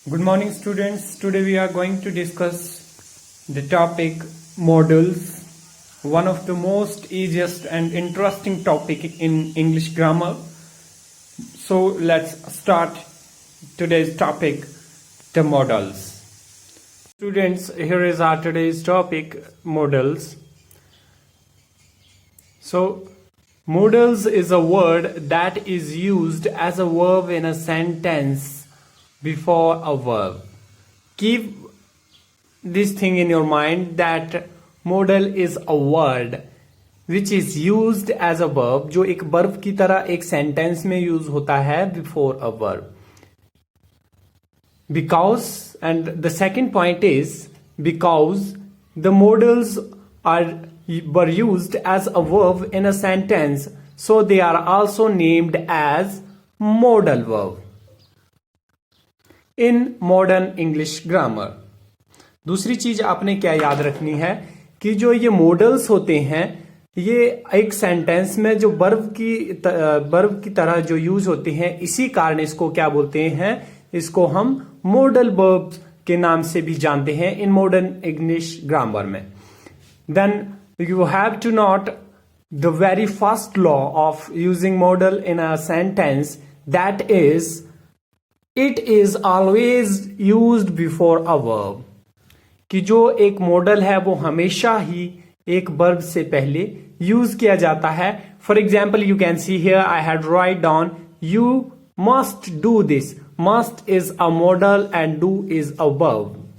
Good morning, students. Today we are going to discuss the topic modals, one of the most easiest and interesting topic in English grammar. So let's start today's topic, the modals. Students, here is our today's topic, modals. So modals is a word that is used as a verb in a sentence before a verb. Keep this thing in your mind that modal is a word which is used as a verb, जो एक verb की तरह एक sentence में use होता है before a verb. Because, and the second point is because the modals were used as a verb in a sentence, so they are also named as modal verb in modern English grammar. दूसरी चीज आपने क्या याद रखनी है कि जो ये मॉडल्स होते हैं ये एक सेंटेंस में जो वर्ब की तरह जो यूज होते हैं, इसी कारण इसको क्या बोलते हैं, इसको हम मॉडल वर्ब के नाम से भी जानते हैं इन मॉडर्न इंग्लिश ग्रामर में. Then you have to note the very first law of using modal in a sentence, that is it is always used before a verb. कि जो एक मॉडल है वो हमेशा ही एक वर्ब से पहले यूज किया जाता है. For example you can see here I had write down you must do this. Must is a modal and do is a verb.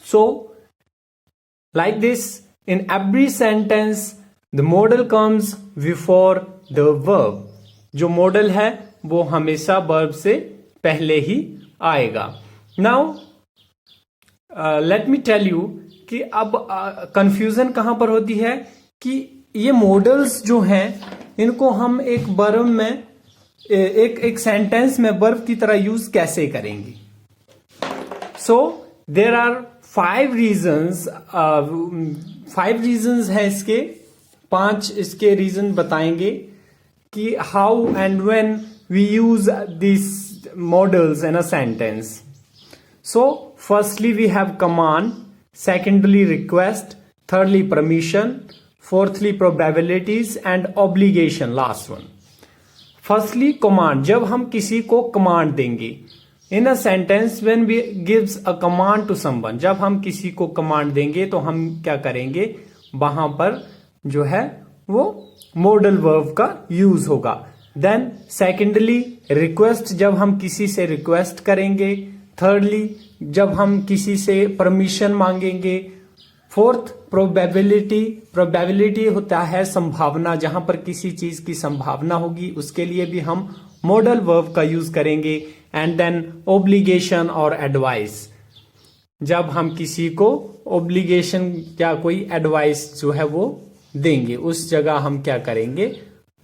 So like this in every sentence the modal comes before the verb. जो modal है वो हमेशा verb से पहले ही आएगा. Now let me tell you कि अब कंफ्यूजन कहां पर होती है कि ये मॉडल्स जो हैं इनको हम एक वर्ब में एक सेंटेंस में वर्ब की तरह यूज कैसे करेंगे. सो देर आर 5 रीजंस हैं इसके. 5 इसके रीजन बताएंगे कि how and when we use this models in a sentence. So firstly we have command, secondly request, thirdly permission, fourthly probabilities and obligation, last one. Firstly command, जब हम किसी को command देंगे in a sentence, when we gives a command to someone, जब हम किसी को command देंगे तो हम क्या करेंगे, वहां पर जो है वो modal verb का use होगा. देन सेकेंडली रिक्वेस्ट, जब हम किसी से रिक्वेस्ट करेंगे. थर्डली जब हम किसी से परमिशन मांगेंगे. फोर्थ प्रोबेबिलिटी होता है संभावना, जहां पर किसी चीज की संभावना होगी उसके लिए भी हम मॉडल वर्ब का यूज करेंगे. एंड देन ऑब्लिगेशन और एडवाइस, जब हम किसी को ऑब्लिगेशन या कोई एडवाइस जो है वो देंगे उस जगह हम क्या करेंगे,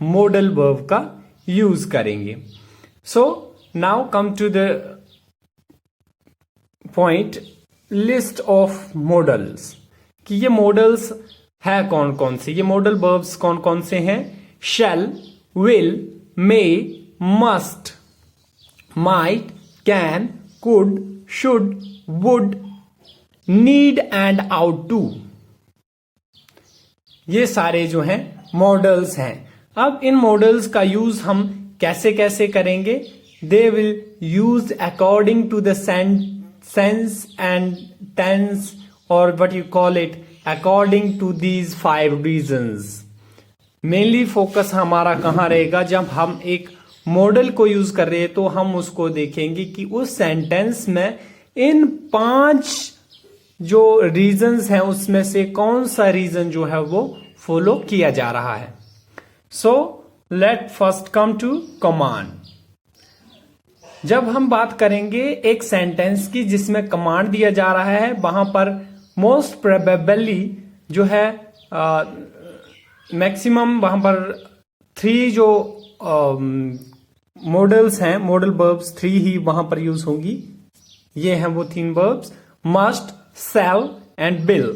मॉडल वर्ब का यूज करेंगे. So now come to the point, list of modals, कि ये मॉडल्स है कौन कौन से, ये मॉडल वर्ब्स कौन कौन से हैं. Shall, will, may, must, might, can, could, should, would, need and ought to, ये सारे जो हैं मॉडल्स हैं. अब इन मॉडल्स का यूज हम कैसे कैसे करेंगे, they will use according to the sense and tense, और what you call it, according to these 5 reasons. Mainly focus हमारा कहां रहेगा, जब हम एक मॉडल को यूज कर रहे हैं तो हम उसको देखेंगे कि उस सेंटेंस में इन 5 जो रीजंस हैं उसमें से कौन सा रीजन जो है वो फॉलो किया जा रहा है. So let first come to command. जब हम बात करेंगे एक सेंटेंस की जिसमें कमांड दिया जा रहा है, वहां पर मोस्ट प्रोबेबली जो है मैक्सिमम वहां पर 3 जो मॉडल्स हैं, मॉडल वर्ब्स 3 ही वहां पर यूज होंगी. ये हैं वो 3 verbs, must, shall and will.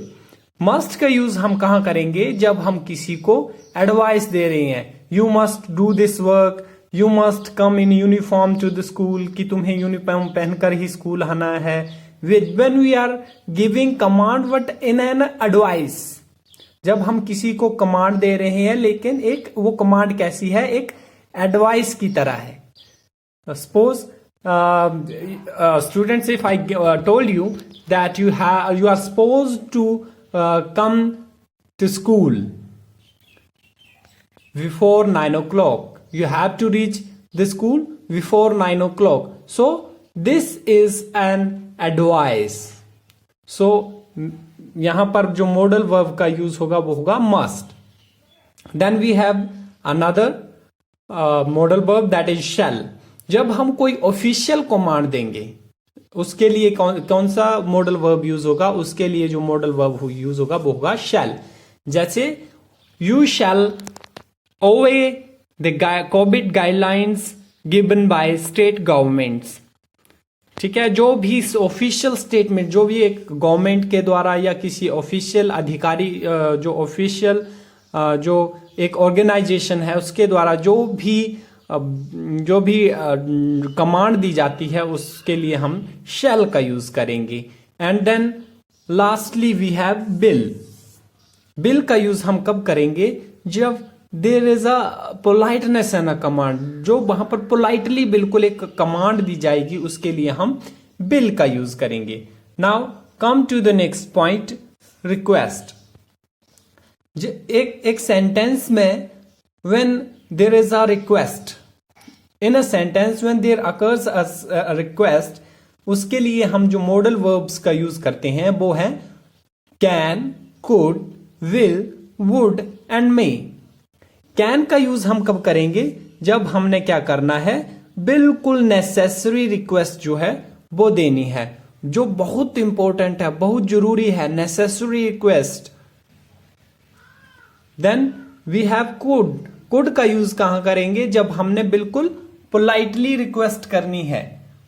Must का यूज हम कहां करेंगे, जब हम किसी को एडवाइस दे रहे हैं, you must do this work, you must come in uniform to the school, कि तुम्हें यूनिफॉर्म पहनकर ही स्कूल आना है। When we are giving command but in an advice, जब हम किसी को कमांड दे रहे हैं लेकिन एक वो कमांड कैसी है, एक एडवाइस की तरह है। Suppose students, if I told you that you are suppose to come to school before 9 o'clock, you have to reach the school before 9 o'clock, so this is an advice. so यहां पर जो model verb का use होगा वो होगा must. then we have another modal verb that is shall. जब हम कोई ऑफिशियल कमांड देंगे उसके लिए कौन सा मॉडल वर्ब यूज होगा, उसके लिए जो मॉडल वर्ब यूज होगा वो होगा shall. जैसे you shall obey the COVID guidelines given by state governments. ठीक है, जो भी ऑफिशियल स्टेटमेंट, जो भी एक गवर्नमेंट के द्वारा या किसी ऑफिशियल अधिकारी, जो ऑफिशियल जो एक ऑर्गेनाइजेशन है उसके द्वारा जो भी कमांड दी जाती है उसके लिए हम शैल का यूज करेंगे. And then lastly we have will. Will का यूज हम कब करेंगे, जब there is a politeness and a command, जो वहां पर पोलाइटली बिल्कुल एक कमांड दी जाएगी उसके लिए हम बिल का यूज करेंगे. Now come to the next point, request. एक सेंटेंस में when there is a request, in a sentence when there occurs a request, उसके लिए हम जो मॉडल वर्ब्स का यूज करते हैं वो है can, could, will, would and may. Can का यूज हम कब करेंगे, जब हमने क्या करना है, बिल्कुल नेसेसरी रिक्वेस्ट जो है वो देनी है, जो बहुत इंपॉर्टेंट है, बहुत जरूरी है, necessary request. Then we have could. Could का यूज कहां करेंगे, जब हमने बिल्कुल पोलाइटली रिक्वेस्ट करनी है,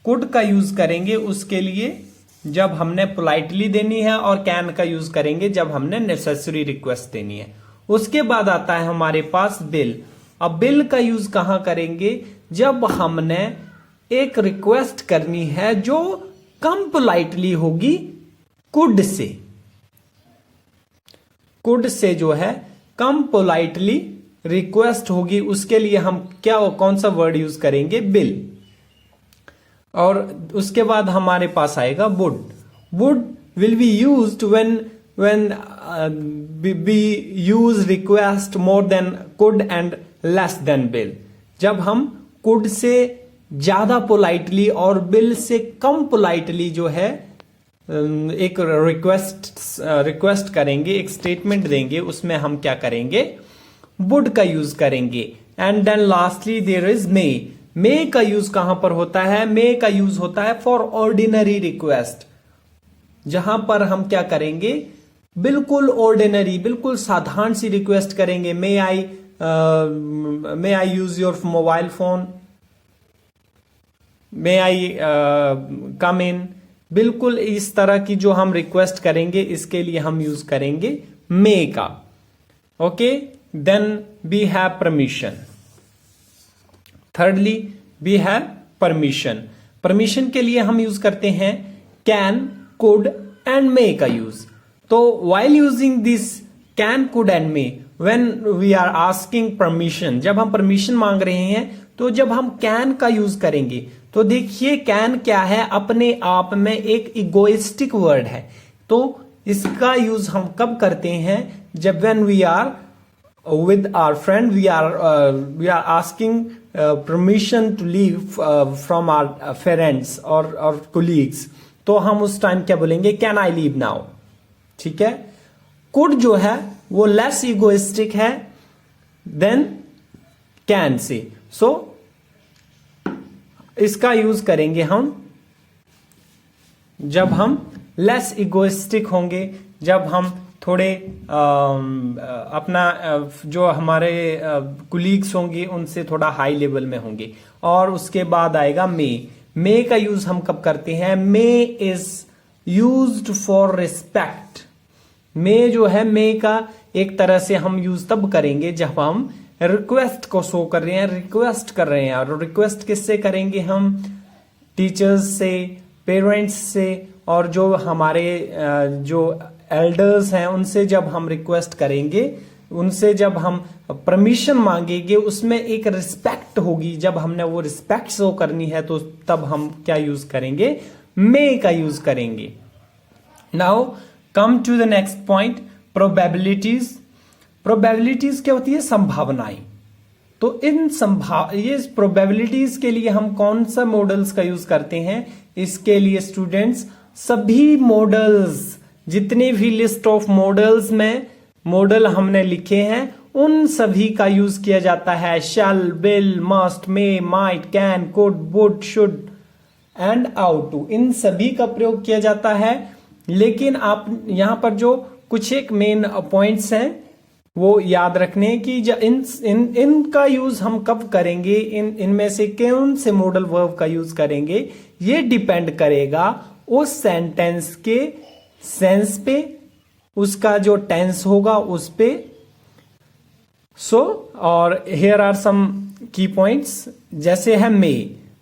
कुड का यूज करेंगे उसके लिए जब हमने पोलाइटली देनी है, और कैन का यूज करेंगे जब हमने नेसेसरी रिक्वेस्ट देनी है. उसके बाद आता है हमारे पास बिल. अब बिल का यूज कहां करेंगे, जब हमने एक रिक्वेस्ट करनी है जो कम पोलाइटली होगी कुड से. कुड से जो है कम पोलाइटली रिक्वेस्ट होगी, उसके लिए हम कौन सा वर्ड यूज करेंगे, बिल. और उसके बाद हमारे पास आएगा would. Would will be used when we use request more than could and less than bill. जब हम could से ज्यादा पोलाइटली और बिल से कम पोलाइटली जो है एक रिक्वेस्ट करेंगे, एक स्टेटमेंट देंगे, उसमें हम क्या करेंगे, वुड का यूज करेंगे. And then lastly there is may. May का यूज कहां पर होता है, मे का यूज होता है फॉर ऑर्डिनरी रिक्वेस्ट, जहां पर हम क्या करेंगे, बिल्कुल ऑर्डिनरी, बिल्कुल साधारण सी रिक्वेस्ट करेंगे. मे आई यूज योर मोबाइल फोन, मे आई कम इन. बिल्कुल इस तरह की जो हम रिक्वेस्ट करेंगे इसके लिए हम यूज करेंगे मे का. Okay, then we have permission. Thirdly we have permission. Permission के लिए हम यूज करते हैं कैन, कुड एंड मे का यूज. तो while using this can, could and may, when we are asking permission, जब हम परमिशन मांग रहे हैं तो जब हम can का यूज करेंगे तो देखिए can क्या है, अपने आप में एक इगोइस्टिक वर्ड है. तो इसका यूज हम कब करते हैं, जब when we are with our friend, we are asking permission to leave from our parents or colleagues, तो हम उस टाइम क्या बोलेंगे, can I leave now. ठीक है. कुड जो है वो लेस इगोइस्टिक है देन कैन से. सो इसका यूज करेंगे हम जब हम लेस इगोइस्टिक होंगे, जब हम थोड़े अपना जो हमारे कुलीग्स होंगे उनसे थोड़ा हाई लेवल में होंगे. और उसके बाद आएगा मे. मे का यूज हम कब करते हैं, मे इज यूज्ड फॉर रिस्पेक्ट. मे जो है, मे का एक तरह से हम यूज तब करेंगे जब हम रिक्वेस्ट को शो कर रहे हैं, रिक्वेस्ट कर रहे हैं। और रिक्वेस्ट किससे करेंगे हम? टीचर्स से, पेरेंट्स से, और जो हमारे जो एल्डर्स हैं उनसे जब हम रिक्वेस्ट करेंगे, उनसे जब हम परमिशन मांगेंगे, उसमें एक रिस्पेक्ट होगी। जब हमने वो रिस्पेक्ट शो करनी है तो तब हम क्या यूज करेंगे? मे का यूज करेंगे। Now come to the next point, probabilities. Probabilities क्या होती है? संभावनाएं। तो ये प्रोबेबिलिटीज के लिए हम कौन सा मॉडल्स का यूज करते हैं? इसके लिए स्टूडेंट्स सभी मॉडल्स, जितने भी लिस्ट ऑफ मॉडल्स में मॉडल हमने लिखे हैं उन सभी का यूज किया जाता है। Shall, will, must, may, might, can, could, would, should and ought to, इन सभी का प्रयोग किया जाता है। लेकिन आप यहां पर जो कुछ एक मेन पॉइंट्स हैं वो याद रखने की, इनका यूज हम कब करेंगे, इनमें से कौन से मॉडल वर्ब का यूज करेंगे, ये डिपेंड करेगा उस सेंटेंस के सेंस पे, उसका जो टेंस होगा उस पे। और हियर आर सम की पॉइंट्स, जैसे है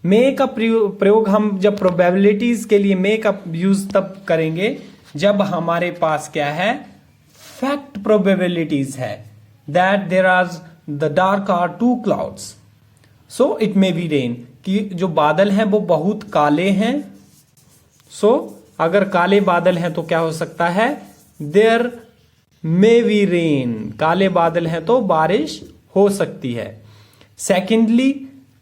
मे का प्रयोग हम जब प्रोबेबिलिटीज के लिए मे का यूज तब करेंगे जब हमारे पास क्या है? फैक्ट प्रोबेबिलिटीज है, that there are the dark are two clouds, so it may be rain, कि जो बादल हैं वो बहुत काले हैं। अगर काले बादल हैं तो क्या हो सकता है? देयर मे बी रेन, काले बादल हैं तो बारिश हो सकती है। सेकेंडली,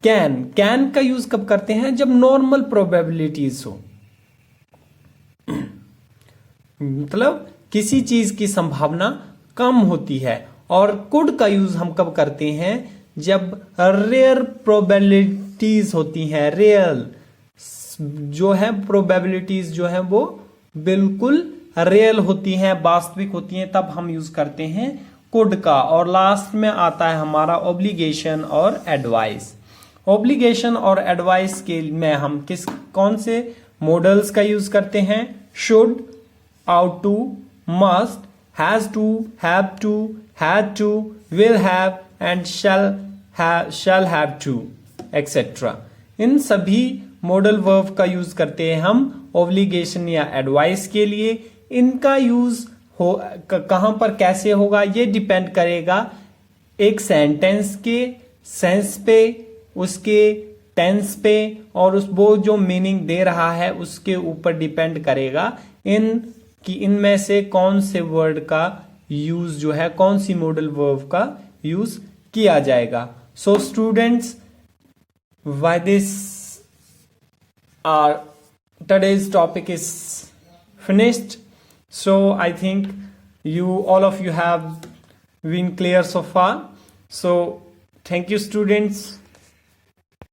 कैन का यूज कब करते हैं? जब नॉर्मल प्रोबेबिलिटीज हो, मतलब किसी चीज की संभावना कम होती है। और कुड का यूज हम कब करते हैं? जब रेयर प्रोबेबिलिटीज होती हैं। रेयर जो है प्रोबेबिलिटीज जो है वो बिल्कुल रियल होती हैं, वास्तविक होती हैं, तब हम यूज करते हैं कुड का। और लास्ट में आता है हमारा ऑब्लिगेशन और एडवाइस। ऑब्लिगेशन और एडवाइस के में हम कौन से मॉडल्स का यूज करते हैं? Should, ought to, must, has to, have to, had to, will have and shall have to, etc. इन सभी मॉडल वर्ब का यूज करते हैं हम ऑब्लिगेशन या एडवाइस के लिए। इनका यूज कहां पर कैसे होगा ये डिपेंड करेगा एक सेंटेंस के सेंस पे, उसके टेंस पे, और वो जो मीनिंग दे रहा है उसके ऊपर डिपेंड करेगा कि इनमें से कौन से वर्ड का यूज जो है, कौन सी मॉडल वर्ब का यूज किया जाएगा। So students, by this today's topic is finished. So I think all of you have been clear so far. So thank you students.